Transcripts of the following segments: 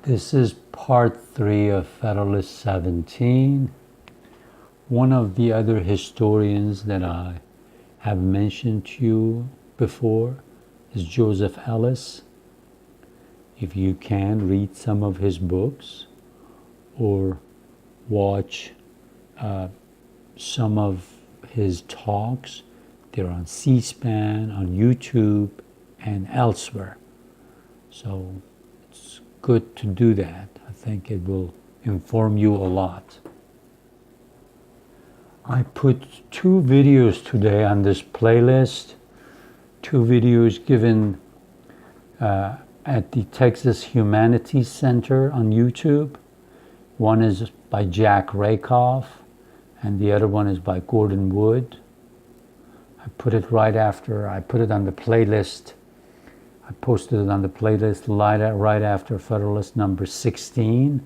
This is part 3 of Federalist 17. One of the other historians that I have mentioned to you before is Joseph Ellis. If you can, read some of his books or watch some of his talks. They're on C-SPAN, on YouTube, and elsewhere. So it's good to do that. I think it will inform you a lot. I put 2 videos today on this playlist. 2 videos given at the Texas Humanities Center on YouTube. One is by Jack Rakoff, and the other one is by Gordon Wood. I put it right after, I put it on the playlist. I posted it on the playlist right after Federalist number 16.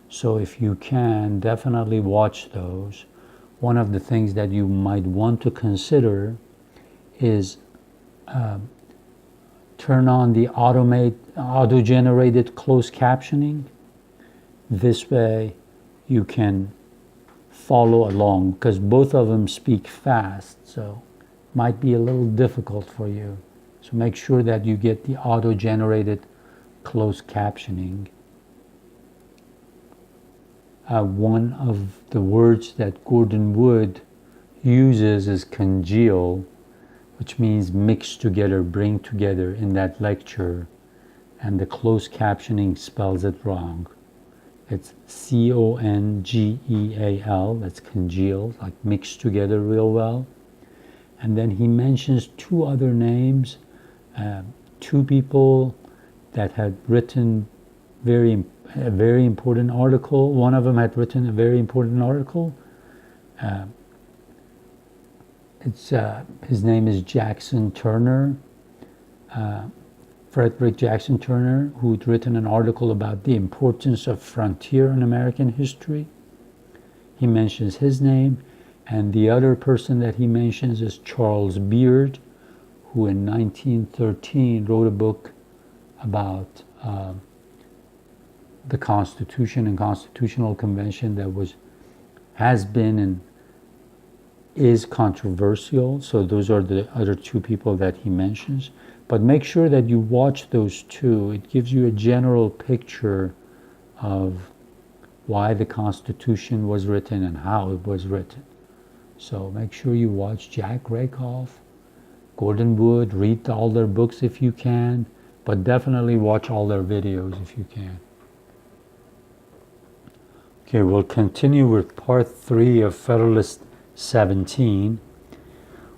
So if you can, definitely watch those. One of the things that you might want to consider is turn on the auto-generated closed captioning. This way you can follow along, because both of them speak fast, so it might be a little difficult for you. So make sure that you get the auto-generated closed captioning. One of the words that Gordon Wood uses is congeal, which means mix together, bring together in that lecture, and the closed captioning spells it wrong. It's C-O-N-G-E-A-L, that's congeal, like mixed together real well. And then he mentions 2 other names, 2 people that had written a very important article. One of them had written a very important article. His name is Jackson Turner, Frederick Jackson Turner, who'd written an article about the importance of frontier in American history. He mentions his name, and the other person that he mentions is Charles Beard, who in 1913 wrote a book about the Constitution and Constitutional Convention that has been and is controversial. So those are the other 2 people that he mentions. But make sure that you watch those 2. It gives you a general picture of why the Constitution was written and how it was written. So make sure you watch Jack Rakoff, Gordon Wood, read all their books if you can, but definitely watch all their videos if you can. Okay, we'll continue with part 3 of Federalist 17.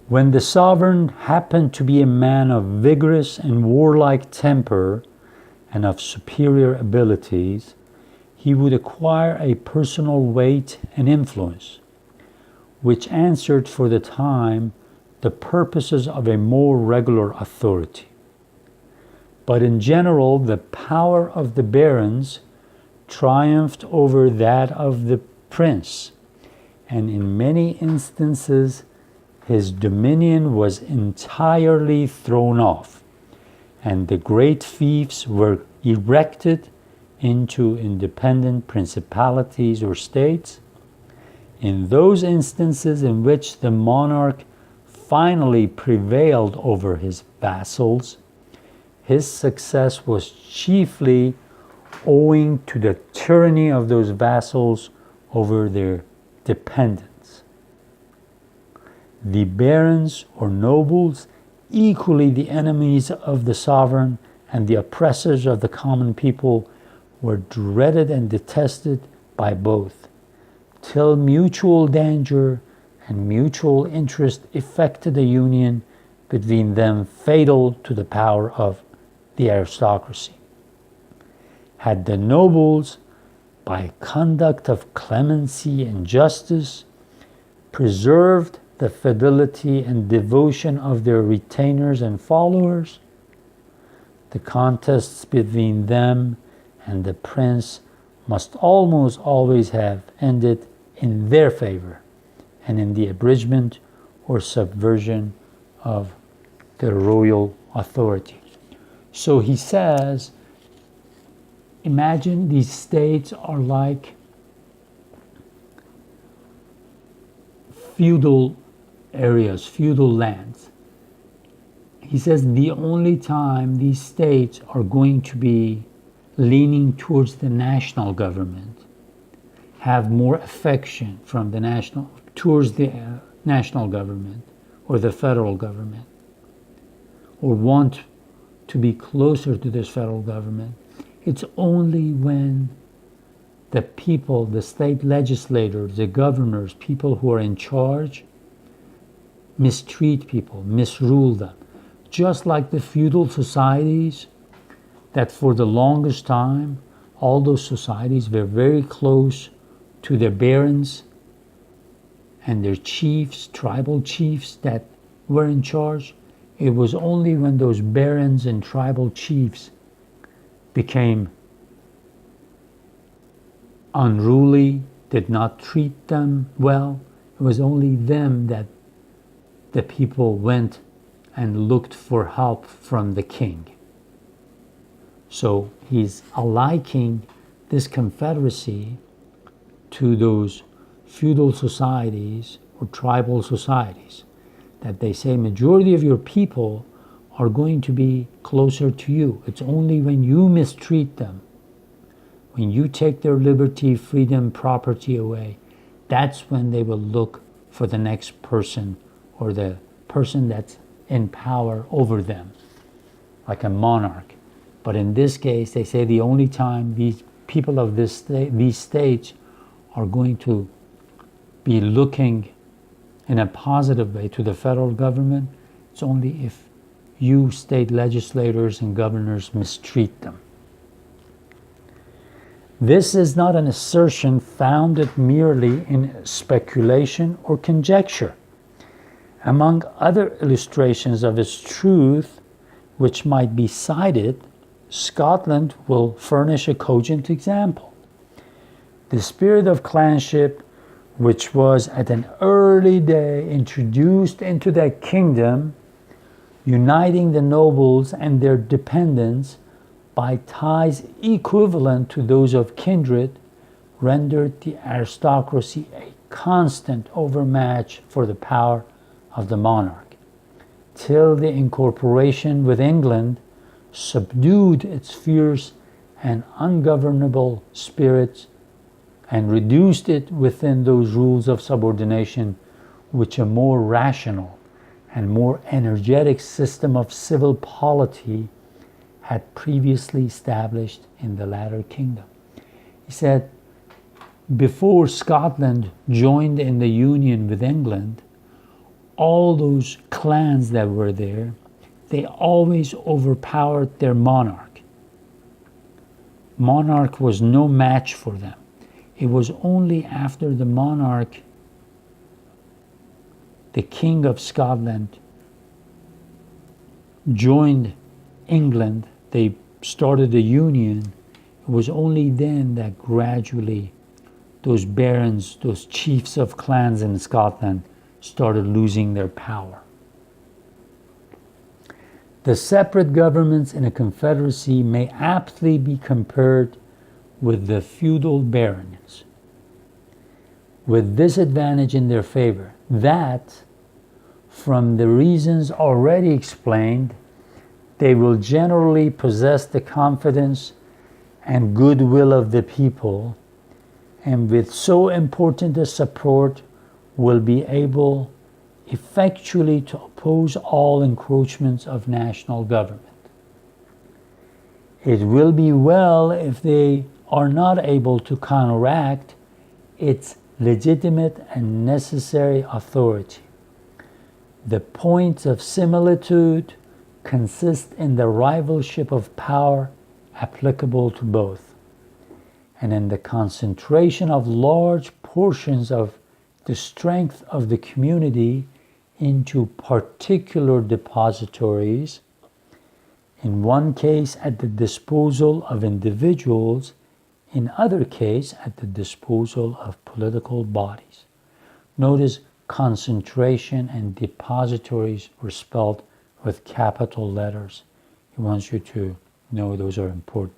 When the sovereign happened to be a man of vigorous and warlike temper and of superior abilities, he would acquire a personal weight and influence, which answered for the time the purposes of a more regular authority. But in general, the power of the barons triumphed over that of the prince, and in many instances his dominion was entirely thrown off, and the great fiefs were erected into independent principalities or states. In those instances in which the monarch finally prevailed over his vassals, his success was chiefly owing to the tyranny of those vassals over their dependents. The barons or nobles, equally the enemies of the sovereign and the oppressors of the common people, were dreaded and detested by both, till mutual danger and mutual interest effected a union between them fatal to the power of the aristocracy. Had the nobles, by conduct of clemency and justice, preserved the fidelity and devotion of their retainers and followers, the contests between them and the prince must almost always have ended in their favor and in the abridgment or subversion of the royal authority. So he says, imagine these states are like feudal areas, feudal lands. He says the only time these states are going to be leaning towards the national government, have more affection from the national towards the national government or the federal government, or want to be closer to this federal government, it's only when the people, the state legislators, the governors, people who are in charge, mistreat people, misrule them. Just like the feudal societies, that for the longest time, all those societies were very close to their barons and their chiefs, tribal chiefs that were in charge. It was only when those barons and tribal chiefs became unruly, did not treat them well, it was only them that the people went and looked for help from the king. So he's likening this confederacy to those feudal societies or tribal societies, that they say majority of your people are going to be closer to you. It's only when you mistreat them, when you take their liberty, freedom, property away, that's when they will look for the next person or the person that's in power over them, like a monarch. But in this case, they say the only time these people of these states are going to be looking in a positive way to the federal government, it's only if you state legislators and governors mistreat them. This is not an assertion founded merely in speculation or conjecture. Among other illustrations of its truth which might be cited, Scotland will furnish a cogent example. The spirit of clanship, which was at an early day introduced into that kingdom, uniting the nobles and their dependents by ties equivalent to those of kindred, rendered the aristocracy a constant overmatch for the power of the monarch, till the incorporation with England subdued its fierce and ungovernable spirits and reduced it within those rules of subordination which a more rational and more energetic system of civil polity had previously established in the latter kingdom. He said, before Scotland joined in the union with England, all those clans that were there, they always overpowered their monarch. Monarch was no match for them. It was only after the monarch, the King of Scotland, joined England, they started a union. It was only then that gradually those barons, those chiefs of clans in Scotland started losing their power. The separate governments in a confederacy may aptly be compared with the feudal barons, with this advantage in their favor, that from the reasons already explained, they will generally possess the confidence and goodwill of the people, and with so important a support will be able effectually to oppose all encroachments of national government. It will be well if they are not able to counteract its legitimate and necessary authority. The points of similitude consist in the rivalship of power applicable to both, and in the concentration of large portions of the strength of the community into particular depositories, in one case at the disposal of individuals, in other case at the disposal of political bodies. Notice concentration and depositories were spelled with capital letters. He wants you to know those are important.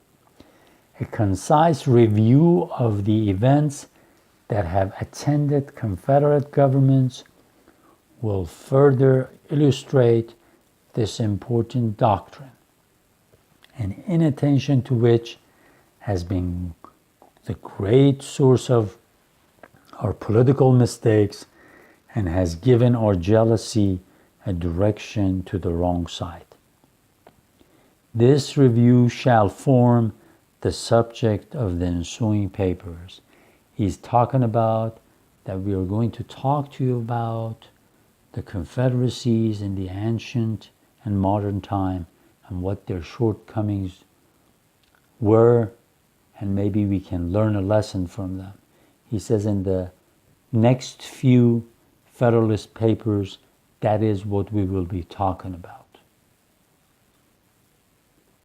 A concise review of the events that have attended Confederate governments will further illustrate this important doctrine, and inattention to which has been the great source of our political mistakes and has given our jealousy a direction to the wrong side. This review shall form the subject of the ensuing papers. He's talking about that we are going to talk to you about the confederacies in the ancient and modern time and what their shortcomings were, and maybe we can learn a lesson from them. He says in the next few Federalist Papers, that is what we will be talking about.